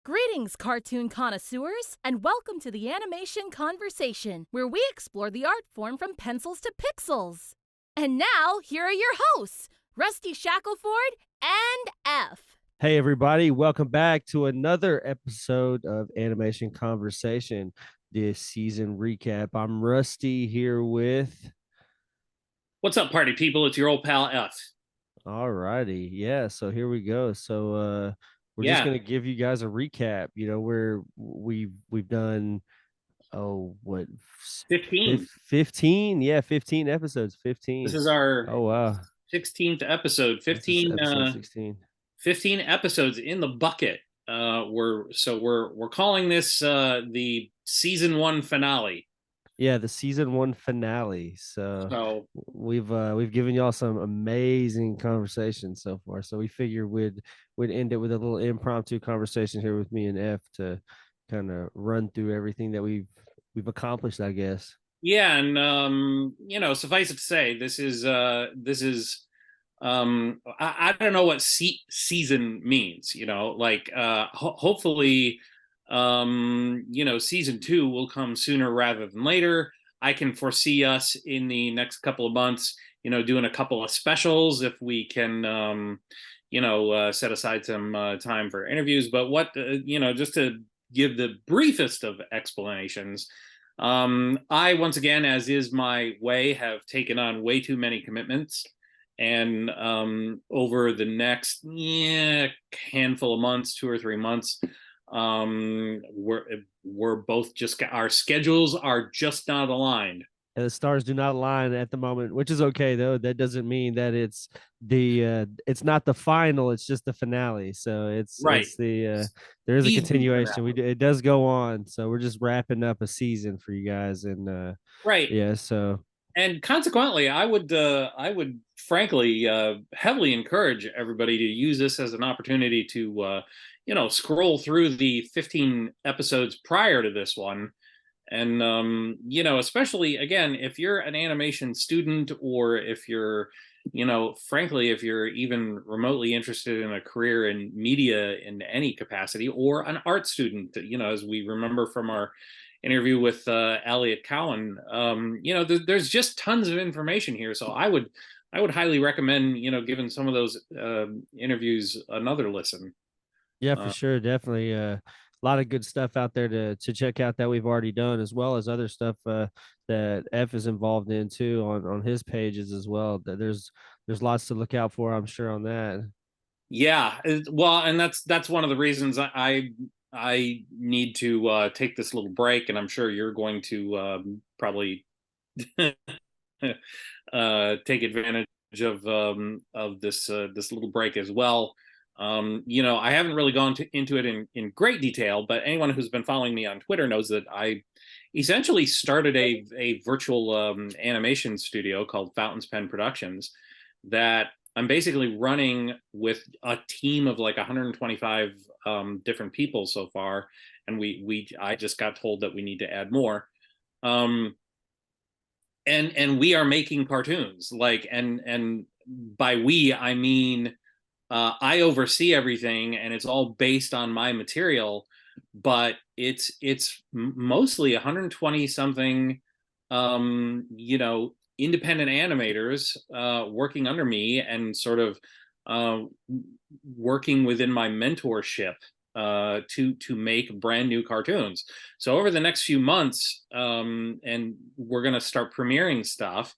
Greetings, cartoon connoisseurs, and welcome to the Animation Conversation, where we explore the art form from pencils to pixels. And now, here are your hosts, Rusty Shackleford and F. Hey, everybody, welcome back to another episode of Animation Conversation, this season recap. I'm Rusty here with. What's up, party people? It's your old pal F. All righty. Yeah, so here we go. We're just gonna give you guys a recap. You know, where we've done 15. 15? Yeah, 15 episodes. 15. This is our Oh wow. 16th episode. This is 15 episode 16. 15 episodes in the bucket. We're calling this the season 1 finale. Yeah, the season 1 finale. So we've given y'all some amazing conversations so far. So we figured we'd end it with a little impromptu conversation here with me and F to kind of run through everything that we've accomplished, I guess. Yeah, and suffice it to say, this is I don't know what season means, hopefully season 2 will come sooner rather than later. I can foresee us in the next couple of months, doing a couple of specials if we can set aside some time for interviews. But just to give the briefest of explanations, I once again, as is my way, have taken on way too many commitments. And over the next handful of months, 2 or 3 months, we're both just, our schedules are just not aligned. And the stars do not align at the moment, which is okay though. That doesn't mean that it's not the final, it's just the finale. So Right. there is a continuation. It does go on. So we're just wrapping up a season for you guys, and right. Yeah, so and consequently, I would frankly heavily encourage everybody to use this as an opportunity to scroll through the 15 episodes prior to this one. And especially again, if you're an animation student, or if you're frankly, if you're even remotely interested in a career in media in any capacity, or an art student, as we remember from our interview with Elliot Cowan, there's just tons of information here. So I would highly recommend giving some of those interviews another listen. Yeah, for sure, definitely. A lot of good stuff out there to check out that we've already done, as well as other stuff that F is involved in too on his pages as well. There's lots to look out for, I'm sure, on that. Yeah, well, and that's one of the reasons I need to take this little break, and I'm sure you're going to probably take advantage of this little break as well. I haven't really gone into it in great detail, but anyone who's been following me on Twitter knows that I essentially started a virtual animation studio called Fountains Pen Productions that I'm basically running with a team of like 125 different people so far, and I just got told that we need to add more. And we are making cartoons, and by we I mean I oversee everything, and it's all based on my material, but it's mostly 120 something independent animators working under me, and sort of working within my mentorship to make brand new cartoons. So over the next few months, and we're going to start premiering stuff,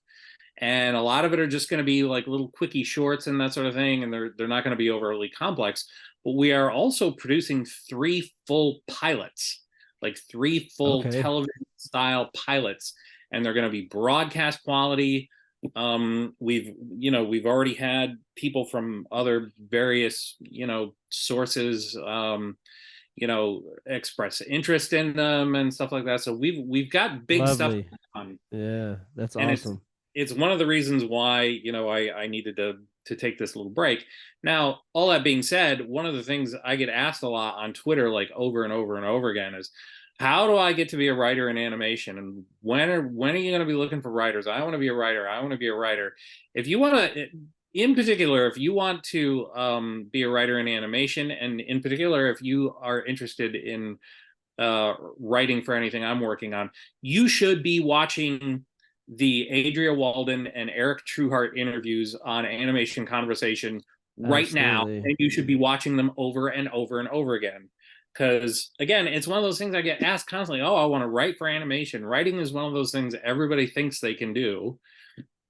and a lot of it are just going to be like little quickie shorts and that sort of thing, and they're not going to be overly complex. But we are also producing 3 full pilots, like 3 full television style pilots, and they're going to be broadcast quality. We've already had people from other various sources express interest in them and stuff like that. So we've got big stuff on. Yeah, that's and awesome. It's one of the reasons why I needed to take this little break. Now, all that being said, one of the things I get asked a lot on Twitter, like over and over and over again, is how do I get to be a writer in animation? And when are you going to be looking for writers? I want to be a writer. I want to be a writer. If you want to in particular, if you want to be a writer in animation, and in particular, if you are interested in writing for anything I'm working on, you should be watching the Adria Walden and Eric Trueheart interviews on Animation Conversation right now, and you should be watching them over and over and over again. Because again, it's one of those things I get asked constantly. Oh, I want to write for animation. Writing is one of those things everybody thinks they can do,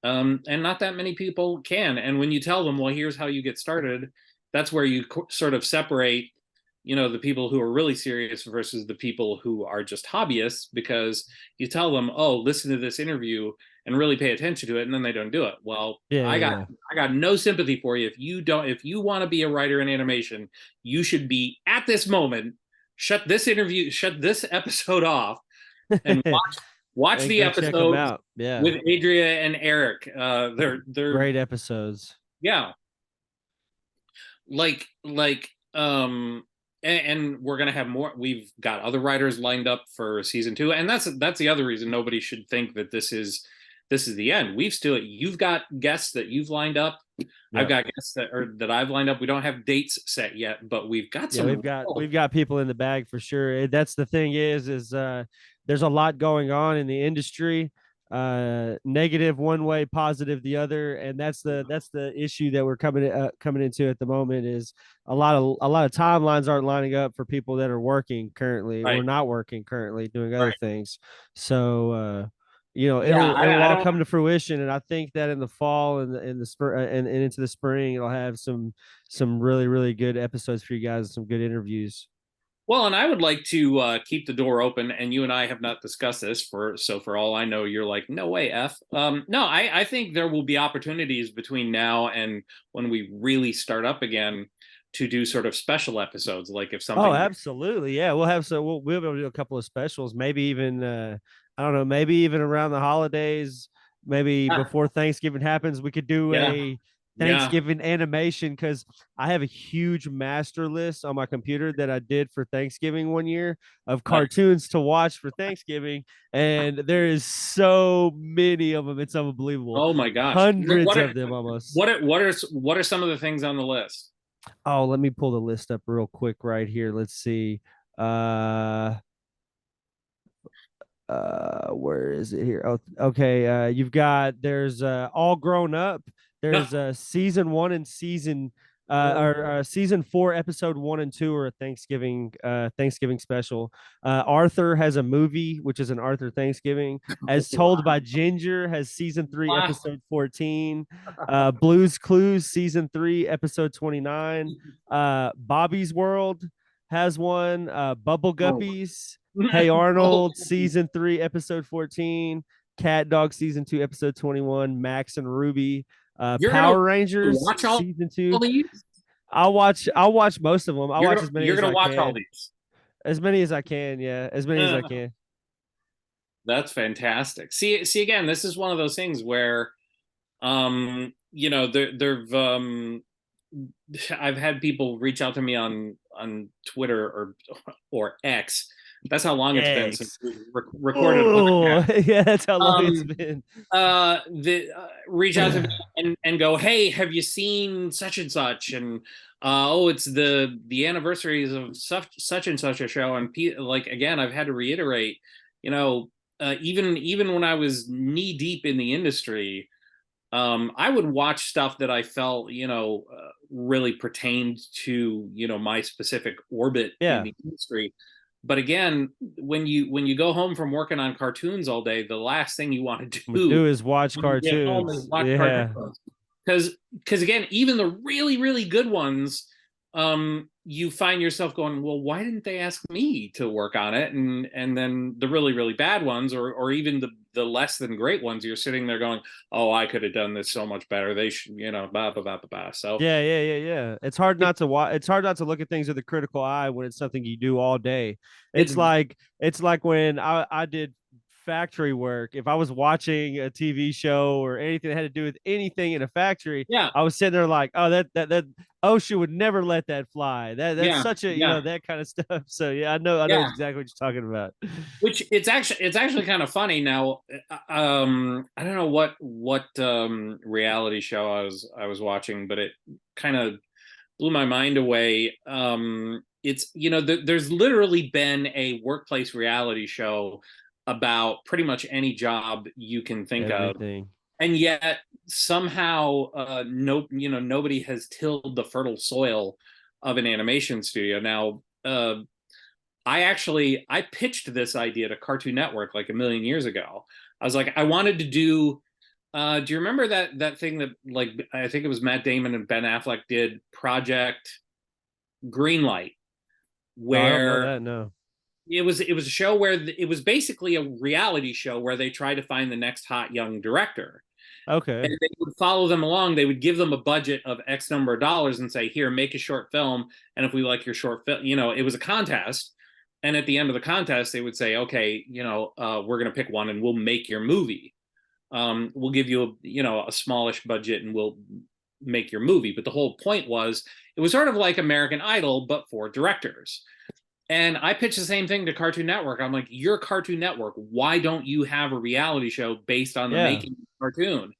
and not that many people can. And when you tell them, well, here's how you get started, that's where you sort of separate, the people who are really serious versus the people who are just hobbyists, because you tell them, oh, listen to this interview and really pay attention to it, and then they don't do it. Well, I got no sympathy for you. If you want to be a writer in animation, you should be at this moment, shut this episode off and watch the episode with Adria and Eric. They're great episodes. Yeah. And we're gonna have more. We've got other writers lined up for season 2, and that's the other reason nobody should think that this is the end. You've got guests that you've lined up. Yep. I've got guests that I've lined up. We don't have dates set yet, but we've got some. We've got people in the bag for sure. That's the thing is there's a lot going on in the industry. Negative one way, positive the other, and that's the issue that we're coming into at the moment. Is a lot of timelines aren't lining up for people that are working currently or not working currently, doing other things. So it'll all come to fruition, and I think that in the fall and in the spring and into the spring, it'll have some really, really good episodes for you guys, some good interviews. Well, and I would like to keep the door open, and you and I have not discussed this, so for all I know, you're like, no way, F. No, I think there will be opportunities between now and when we really start up again to do sort of special episodes, like if something. Oh, absolutely, yeah. We'll be able to do a couple of specials, maybe even I don't know, maybe even around the holidays, maybe before Thanksgiving happens, we could do a Thanksgiving animation, because I have a huge master list on my computer that I did for Thanksgiving one year of cartoons to watch for Thanksgiving, and there is so many of them, it's unbelievable. Oh my gosh, hundreds of them almost. What are some of the things on the list? Oh, let me pull the list up real quick right here. Let's see. Where is it here? Oh, okay. There's All Grown Up. There's season 1 and season 4, episode 1 and 2 are a Thanksgiving special. Arthur has a movie, which is an Arthur Thanksgiving, as told by Ginger, has season 3, episode 14. Blue's Clues, season 3, episode 29. Bobby's World has one. Bubble Guppies. Hey Arnold, season 3, episode 14. Cat Dog, season 2, episode 21. Max and Ruby. Power Rangers, season 2. I'll watch most of them. I'll watch as many as I can. You're gonna watch all these. As many as I can, yeah. As many as I can. That's fantastic. See again, this is one of those things where I've had people reach out to me on Twitter or X. That's how long it's been since we recorded. Oh, yeah, that's how long it's been. Reach out to me and go, hey, have you seen such and such? And it's the anniversaries of such and such a show. And again, I've had to reiterate, even when I was knee deep in the industry, I would watch stuff that I felt, really pertained to, my specific orbit in the industry. But again, when you go home from working on cartoons all day, the last thing you want to do is watch cartoons. Because again, even the really, really good ones, you find yourself going, well, why didn't they ask me to work on it? And then the really, really bad ones, or even the less than great ones, you're sitting there going, oh, I could have done this so much better. They should, blah, blah, blah, blah, blah. So yeah. It's hard not to watch. It's hard not to look at things with a critical eye when it's something you do all day. It's like when I did factory work, if I was watching a TV show or anything that had to do with anything in a factory, Yeah. I was sitting there like, oh, that OSHA would never let that fly. That's such a that kind of stuff. So yeah, I know exactly what you're talking about. Which it's actually kind of funny now. I don't know what reality show I was watching, but it kind of blew my mind away. It's there's literally been a workplace reality show about pretty much any job you can think Everything. of, and yet somehow nobody has tilled the fertile soil of an animation studio. Now I pitched this idea to Cartoon Network like a million years ago. I was like, I wanted to do do you remember that thing that, like, I think it was Matt Damon and Ben Affleck did, Project Greenlight, where I don't know that, no. It was a show where it was basically a reality show where they tried to find the next hot young director. Okay. And they would follow them along. They would give them a budget of X number of dollars and say, here, make a short film. And if we like your short film, it was a contest. And at the end of the contest, they would say, okay, we're going to pick one and we'll make your movie. We'll give you a smallish budget and we'll make your movie. But the whole point was, it was sort of like American Idol, but for directors. And I pitched the same thing to Cartoon Network. I'm like, you're Cartoon Network. Why don't you have a reality show based on the making of the cartoon?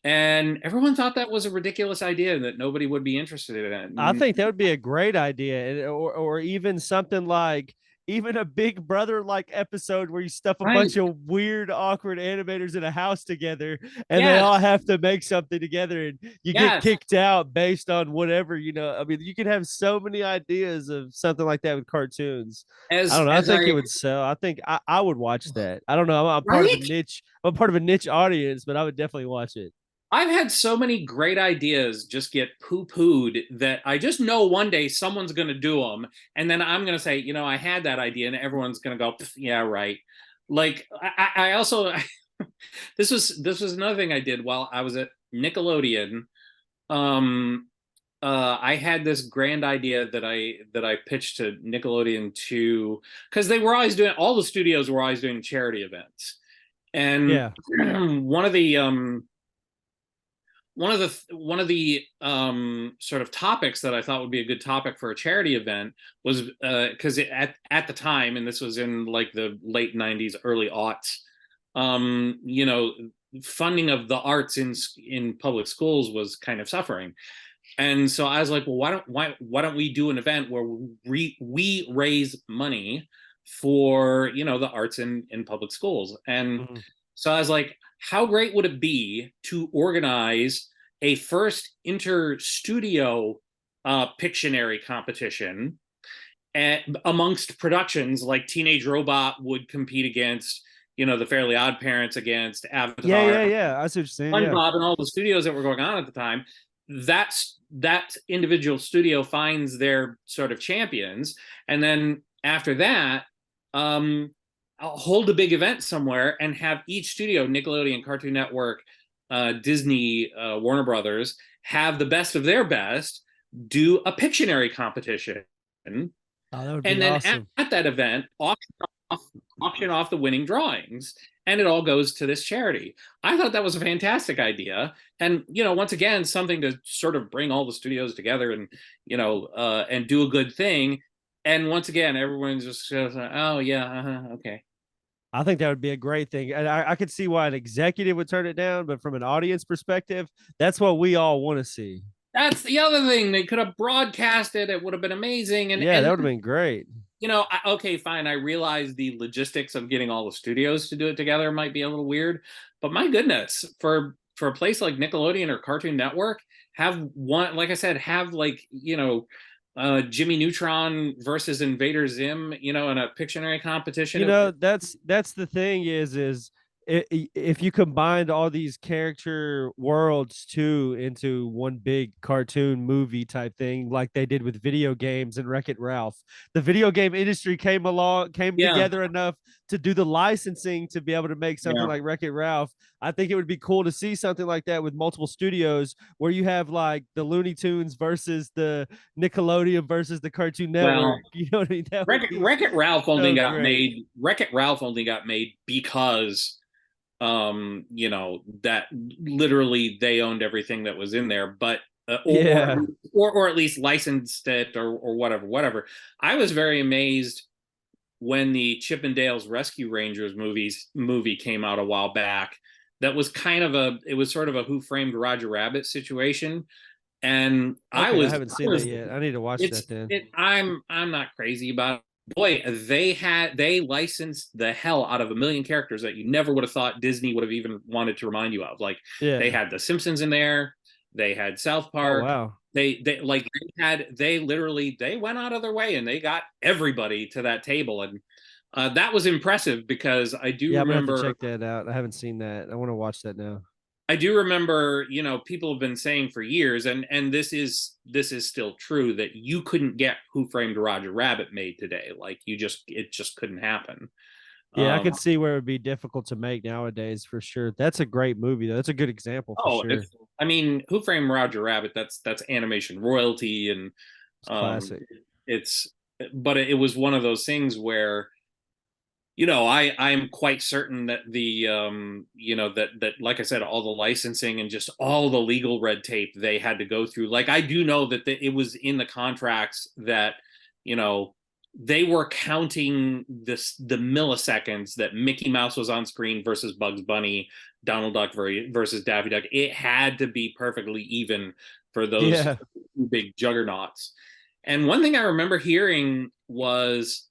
And everyone thought that was a ridiculous idea and that nobody would be interested in it. I think that would be a great idea. Or even something like, even a Big Brother like episode where you stuff a bunch of weird, awkward animators in a house together and they all have to make something together and you get kicked out based on whatever, I mean, you could have so many ideas of something like that with cartoons. I don't know. I think it would sell. I think I would watch that. I don't know. I'm part of a niche. I'm part of a niche audience, but I would definitely watch it. I've had so many great ideas just get poo-pooed that I just know one day someone's going to do them. And then I'm going to say, I had that idea, and everyone's going to go, yeah, right. Like, I also, this was another thing I did while I was at Nickelodeon. I had this grand idea that I pitched to Nickelodeon because they were always doing, all the studios were always doing charity events. And one of the sort of topics that I thought would be a good topic for a charity event was because at the time, and this was in like the late 90s, early aughts, funding of the arts in public schools was kind of suffering. And so I was like, well, why don't we do an event where we raise money for, the arts in public schools? And so I was like, how great would it be to organize a first inter-studio Pictionary competition amongst productions, like Teenage Robot would compete against, the Fairly Odd Parents against Avatar. Yeah. I see what you're saying. SpongeBob and all the studios that were going on at the time. That individual studio finds their sort of champions, and then after that, I'll hold a big event somewhere and have each studio, Nickelodeon, Cartoon Network, Disney, Warner Brothers, have the best of their best, do a Pictionary competition. Oh, that would be and then awesome. at that event, auction off the winning drawings, and it all goes to this charity. I thought that was a fantastic idea. And, once again, something to sort of bring all the studios together and, and do a good thing. And once again, everyone's just, oh, yeah, okay. I think that would be a great thing. And I could see why an executive would turn it down, but from an audience perspective, that's what we all want to see. That's the other thing. They could have broadcasted. It would have been amazing. And that would have been great. Okay, fine. I realize the logistics of getting all the studios to do it together might be a little weird, but my goodness, for a place like Nickelodeon or Cartoon Network, have one, like I said, have like, Jimmy Neutron versus Invader Zim, in a Pictionary competition. That's the thing is if you combined all these character worlds too into one big cartoon movie type thing, like they did with video games and Wreck-It Ralph, the video game industry came together enough to do the licensing to be able to make something like Wreck-It Ralph. I think it would be cool to see something like that with multiple studios where you have like the Looney Tunes versus the Nickelodeon versus the Cartoon Network. Well, You know what I mean? Wreck-It Ralph only so got great. made. Wreck-It Ralph only got made because you know, that literally they owned everything that was in there, but or at least licensed it or whatever. I was very amazed when the Chip and Dale's Rescue Rangers movie came out a while back. That was kind of it was sort of a Who Framed Roger Rabbit situation. And okay, I haven't seen that yet. I need to watch that then. I'm not crazy about it. Boy, they licensed the hell out of a million characters that you never would have thought Disney would have even wanted to remind you of. Like they had the Simpsons in there, they had South Park. Oh, wow. They literally went out of their way and they got everybody to that table, and that was impressive because I do remember. I'm gonna have to check that out. I haven't seen that. I want to watch that now. I do remember, you know, people have been saying for years, and this is still true, that you couldn't get Who Framed Roger Rabbit made today. Like it just couldn't happen. Yeah, I can see where it would be difficult to make nowadays for sure. That's a great movie though. That's a good example for sure. I mean, Who Framed Roger Rabbit? That's animation royalty, and it's classic. But it was one of those things where, you know, I'm quite certain that the you know, that like I said, all the licensing and just all the legal red tape they had to go through. Like I do know that it was in the contracts that, you know, they were counting the milliseconds that Mickey Mouse was on screen versus Bugs Bunny, Donald Duck versus Daffy Duck. It had to be perfectly even for those big juggernauts. And one thing I remember hearing was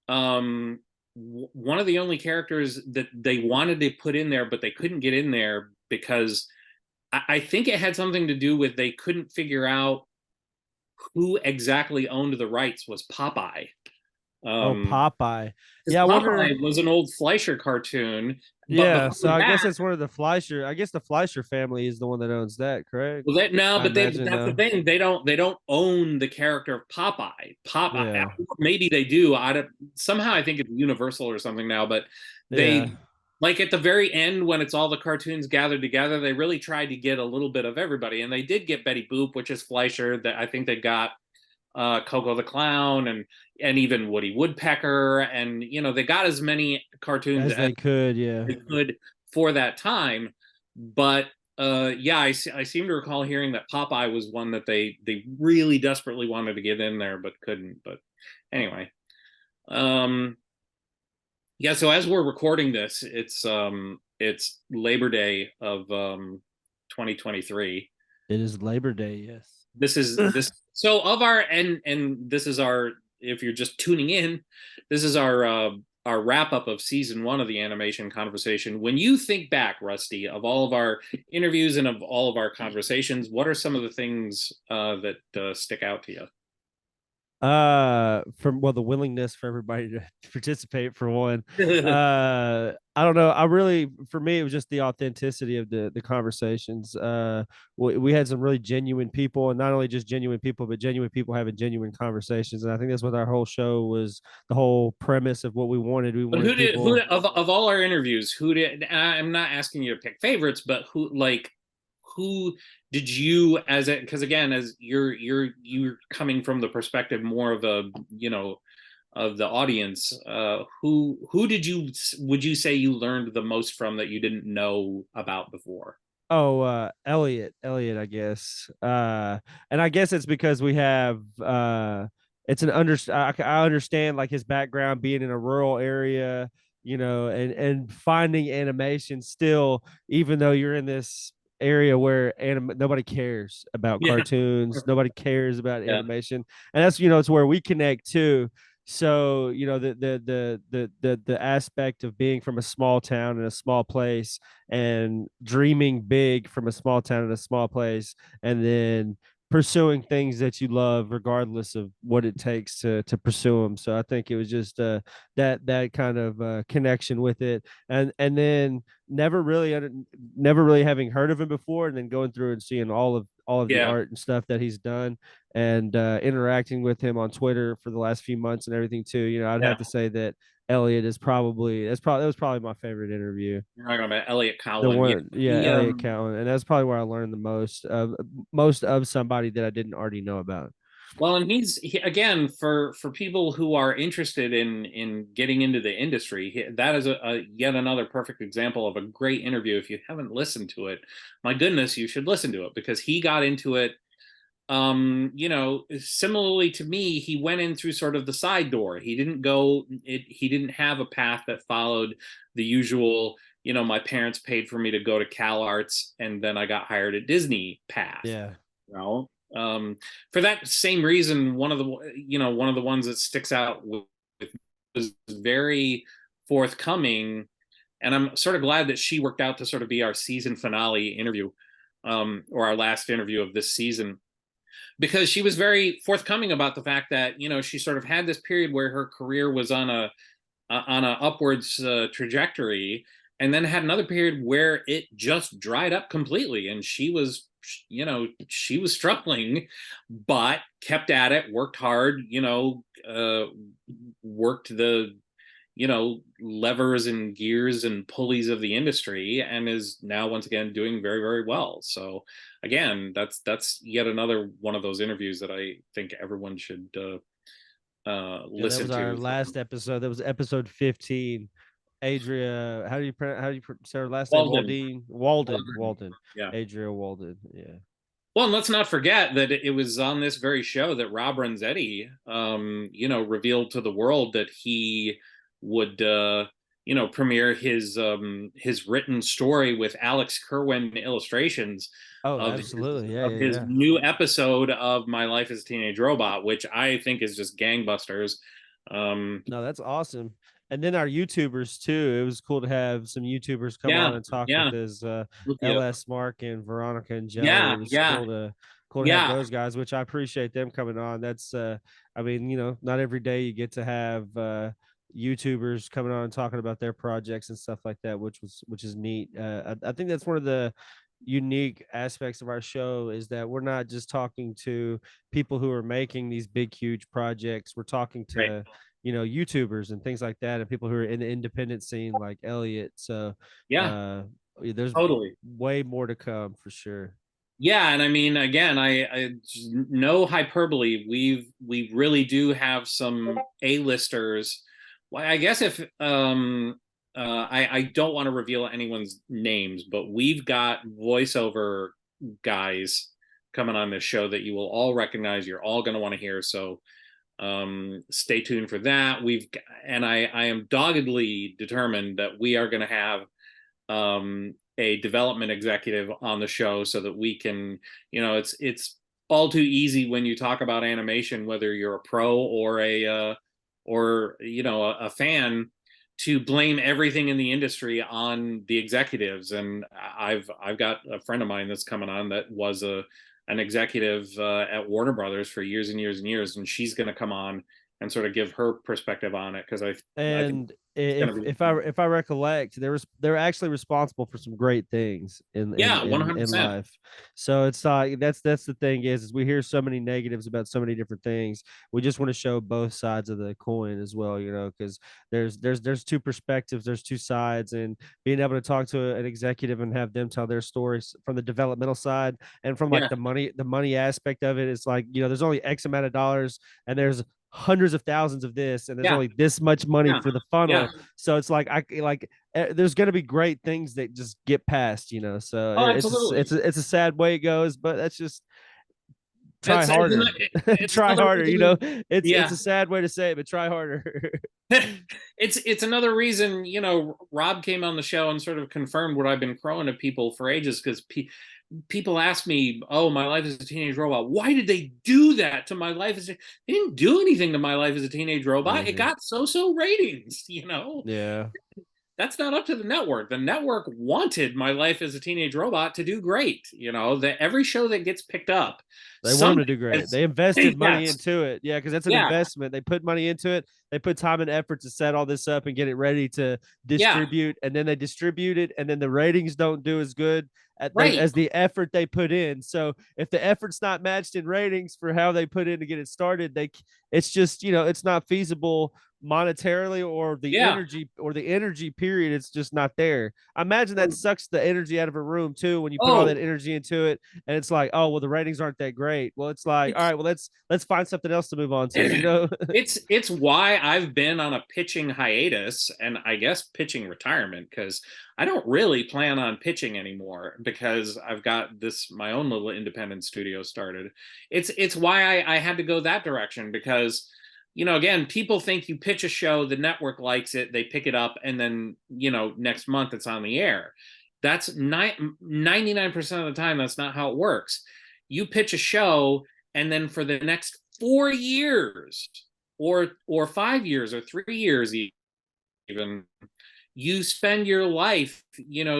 one of the only characters that they wanted to put in there, but they couldn't get in there because I think it had something to do with they couldn't figure out who exactly owned the rights, was Popeye. Popeye. Yeah, Popeye was an old Fleischer cartoon. Yeah, so I guess it's one of the Fleischer. I guess the Fleischer family is the one that owns that, correct? Well, that's the thing. They don't own the character of Popeye. Maybe they do. Somehow I think it's Universal or something now, but they like at the very end when it's all the cartoons gathered together, they really tried to get a little bit of everybody, and they did get Betty Boop, which is Fleischer. That I think they got Coco the Clown and even Woody Woodpecker, and you know, they got as many cartoons as they could for that time. But I seem to recall hearing that Popeye was one that they really desperately wanted to get in there but couldn't. But anyway, so as we're recording this, it's Labor Day of 2023. It is Labor Day, yes. This is so of our and this is our, if you're just tuning in, this is our wrap up of season 1 of the Animation Conversation. When you think back, Rusty, of all of our interviews and of all of our conversations, what are some of the things that stick out to you? The willingness for everybody to participate, for one. I don't know, for me it was just the authenticity of the conversations. We had some really genuine people, and not only just genuine people, but genuine people having genuine conversations, and I think that's what our whole show was. The whole premise of what we wanted. Of all our interviews, I'm not asking you to pick favorites, but who did you, because again, as you're coming from the perspective more of a, you know, of the audience, who would you say you learned the most from that you didn't know about before? Elliot, I guess. And I guess it's because we have I understand like his background being in a rural area, you know, and finding animation still, even though you're in this area where nobody cares about cartoons, nobody cares about animation, and that's, you know, it's where we connect too. So, you know, the aspect of being from a small town in a small place and dreaming big from a small town in a small place, and then pursuing things that you love regardless of what it takes to pursue them. So I think it was just that kind of connection with it, and then never really having heard of him before, and then going through and seeing all all of the art and stuff that he's done, and interacting with him on Twitter for the last few months and everything too. You know, I'd have to say that Elliot is that was probably my favorite interview. You're talking about Elliot Cowan. Elliot Cowan, and that's probably where I learned the most of somebody that I didn't already know about. Well, and again, for people who are interested in getting into the industry, that is a yet another perfect example of a great interview. If you haven't listened to it, my goodness, you should listen to it, because he got into it. You know, similarly to me, he went in through sort of the side door. He didn't have a path that followed the usual, you know, my parents paid for me to go to Cal Arts and then I got hired at Disney path. Yeah. You know, for that same reason, one of the ones that sticks out with was very forthcoming, and I'm sort of glad that she worked out to sort of be our season finale interview, or our last interview of this season, because she was very forthcoming about the fact that, you know, she sort of had this period where her career was on a upwards trajectory, and then had another period where it just dried up completely, and she was struggling, but kept at it, worked hard, you know, worked the, you know, levers and gears and pulleys of the industry, and is now once again doing very, very well. So again, that's yet another one of those interviews that I think everyone should listen that was to. Our last episode. That was episode 15. Adria, how do you say her last name? Walden. Yeah. Adria Walden. Yeah. Well, and let's not forget that it was on this very show that Rob Renzetti, you know, revealed to the world that he would, you know, premiere his written story with Alex Kerwin illustrations. Oh, absolutely. His new episode of My Life as a Teenage Robot, which I think is just gangbusters. No, that's awesome. And then our YouTubers too. It was cool to have some YouTubers come on and talk with us. LS Mark and Veronica and Jelly. It was cool to have those guys, which I appreciate them coming on. That's I mean, you know, not every day you get to have YouTubers coming on and talking about their projects and stuff like that, which is neat. I think that's one of the unique aspects of our show, is that we're not just talking to people who are making these big, huge projects. We're talking to you know, YouTubers and things like that, and people who are in the independent scene like Elliot. So there's way more to come for sure. Yeah, and I mean, again, I no hyperbole. We really do have some A-listers. Well, I guess if I don't want to reveal anyone's names, but we've got voiceover guys coming on this show that you will all recognize. You're all going to want to hear. So stay tuned for that. I am doggedly determined that we are going to have a development executive on the show, so that we can, you know, it's all too easy when you talk about animation, whether you're a pro or a fan, to blame everything in the industry on the executives. And I've got a friend of mine that's coming on that was an executive at Warner Brothers for years and years and years, and she's going to come on and sort of give her perspective on it, because I think if I recollect, they're actually responsible for some great things in 100%. In life. So it's that's the thing is we hear so many negatives about so many different things. We just want to show both sides of the coin as well, you know, because there's two perspectives, there's two sides, and being able to talk to an executive and have them tell their stories from the developmental side and from like the money aspect of it. It's like, you know, there's only X amount of dollars and there's hundreds of thousands of this, and there's only this much money for the funnel. So it's like there's going to be great things that just get past, you know. So it's a sad way it goes, but that's just try harder. Try harder, you know. It's a sad way to say it, but try harder. It's another reason, you know, Rob came on the show and sort of confirmed what I've been crowing to people for ages, because people ask me, "Oh, My Life as a Teenage Robot, why did they do that to My Life as a..." They didn't do anything to My Life as a Teenage Robot. It got so-so ratings, you know. Yeah. that's not up to the network. The network wanted My Life as a Teenage Robot to do great. You know, that every show that gets picked up, they want them to do great. They invested money into it. Yeah, because that's an investment. They put money into it. They put time and effort to set all this up and get it ready to distribute. And then they distribute it, and then the ratings don't do as good as the effort they put in. So if the effort's not matched in ratings for how they put in to get it started, it's just, it's not feasible monetarily, or the energy period. It's just not there. I imagine that sucks the energy out of a room too, when you put all that energy into it, and it's like, oh well, the ratings aren't that great. Well, it's like, all right, well, let's find something else to move on to. It's why I've been on a pitching hiatus, and I guess pitching retirement, because I don't really plan on pitching anymore, because I've got my own little independent studio started. It's why I had to go that direction, because again, people think you pitch a show, the network likes it, they pick it up, and then, next month it's on the air. That's 99% of the time, that's not how it works. You pitch a show, and then for the next 4 years, or 5 years, or 3 years even, you spend your life,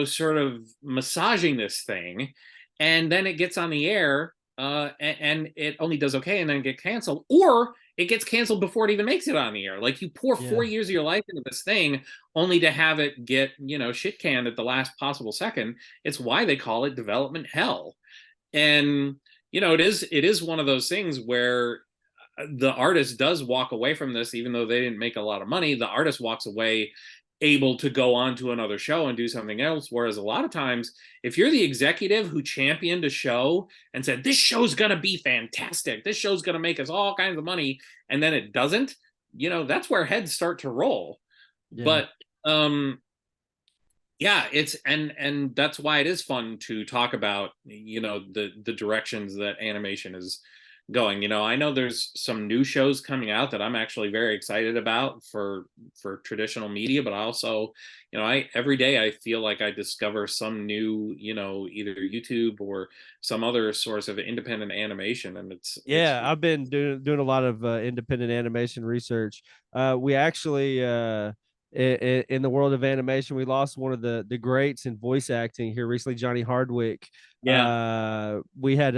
sort of massaging this thing, and then it gets on the air, and it only does okay, and then get canceled, or it gets canceled before it even makes it on the air. Like, you pour 4 years of your life into this thing only to have it get, shit canned at the last possible second. It's why they call it development hell. And, it is one of those things where the artist does walk away from this, even though they didn't make a lot of money. The artist walks away able to go on to another show and do something else. Whereas a lot of times, if you're the executive who championed a show and said, this show's going to be fantastic, this show's going to make us all kinds of money, and then it doesn't, that's where heads start to roll. But it's, and that's why it is fun to talk about, the directions that animation is going. I know there's some new shows coming out that I'm actually very excited about for traditional media, but I also, every day I feel like I discover some new, either YouTube or some other source of independent animation. And it's I've been doing a lot of independent animation research. We actually in the world of animation, we lost one of the greats in voice acting here recently, Johnny Hardwick. We had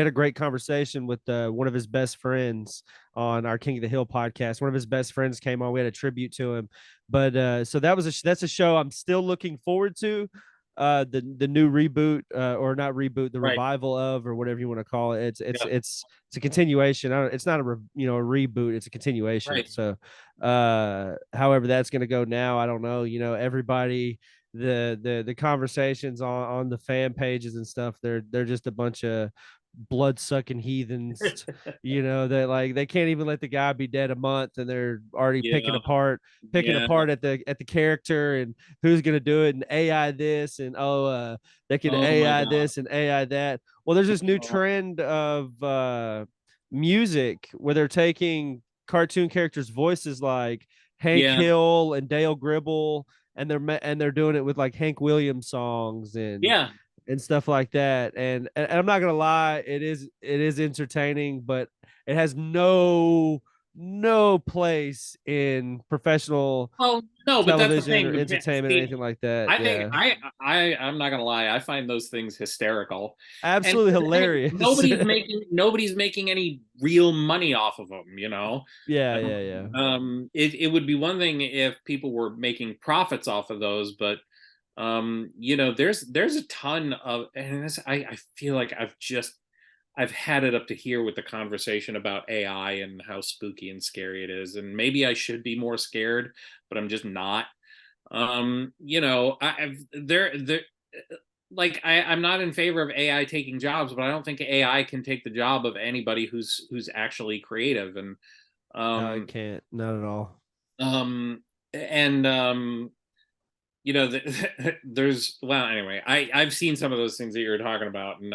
a great conversation with one of his best friends on our King of the Hill podcast. One of his best friends came on. We had a tribute to him. But so that's a show I'm still looking forward to. The new reboot, or not reboot, the revival of, or whatever you want to call it. It's a continuation. It's not a reboot. It's a continuation. So however that's going to go now, I don't know. Everybody, the conversations on the fan pages and stuff, they're just a bunch of blood-sucking heathens. That, like, they can't even let the guy be dead a month, and they're already picking apart at the character, and who's gonna do it, and AI this, and they can AI this and AI that. Well, there's this new trend of music where they're taking cartoon characters' voices, like Hank Hill and Dale Gribble, and they're doing it with like Hank Williams songs and stuff like that. And I'm not gonna lie, it is entertaining, but it has no place in professional television or entertainment, or anything like that. I think I'm not gonna lie, I find those things hysterical, absolutely hilarious. Nobody's making any real money off of them. It would be one thing if people were making profits off of those, but there's a ton of, and this, I feel like I've had it up to here with the conversation about AI and how spooky and scary it is, and maybe I should be more scared, but I'm just not. I'm not in favor of AI taking jobs, but I don't think AI can take the job of anybody who's actually creative. And no, it can't, not at all. Anyway, I've seen some of those things that you're talking about, and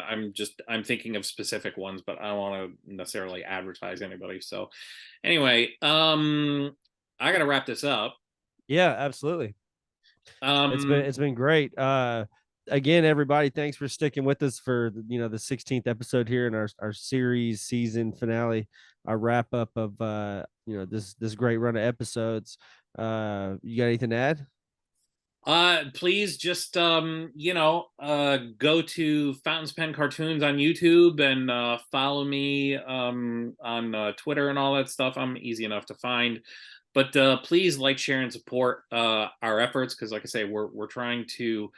I'm thinking of specific ones, but I don't want to necessarily advertise anybody. So anyway, I got to wrap this up. Yeah, absolutely. It's been great. again, everybody, thanks for sticking with us for the 16th episode here in our series season finale, our wrap up of this great run of episodes. You got anything to add? Please just go to Fountain's Pen Cartoons on YouTube and follow me on Twitter and all that stuff. I'm easy enough to find. But please like, share, and support our efforts, because like I say, we're trying to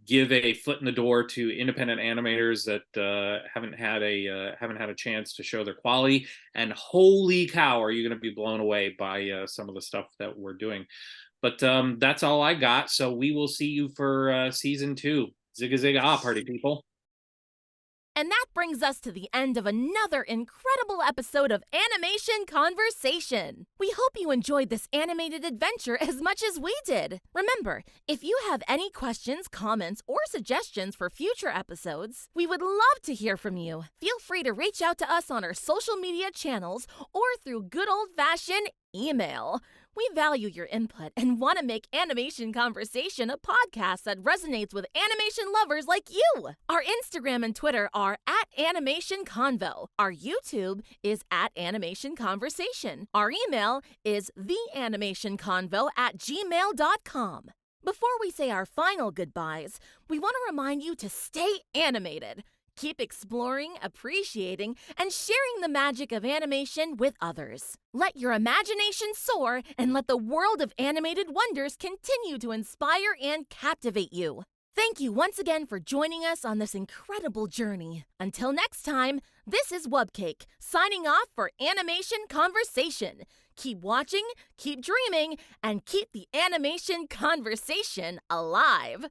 give a foot in the door to independent animators that haven't had a chance to show their quality. And holy cow, are you going to be blown away by some of the stuff that we're doing. But that's all I got. So we will see you for season 2. Zigga zigga ah, party people. And that brings us to the end of another incredible episode of Animation Conversation. We hope you enjoyed this animated adventure as much as we did. Remember, if you have any questions, comments, or suggestions for future episodes, we would love to hear from you. Feel free to reach out to us on our social media channels or through good old-fashioned email. We value your input and want to make Animation Conversation a podcast that resonates with animation lovers like you. Our Instagram and Twitter are @AnimationConvo. Our YouTube is @AnimationConversation. Our email is theanimationconvo@gmail.com. Before we say our final goodbyes, we want to remind you to stay animated. Keep exploring, appreciating, and sharing the magic of animation with others. Let your imagination soar and let the world of animated wonders continue to inspire and captivate you. Thank you once again for joining us on this incredible journey. Until next time, this is Wubcake, signing off for Animation Conversation. Keep watching, keep dreaming, and keep the animation conversation alive.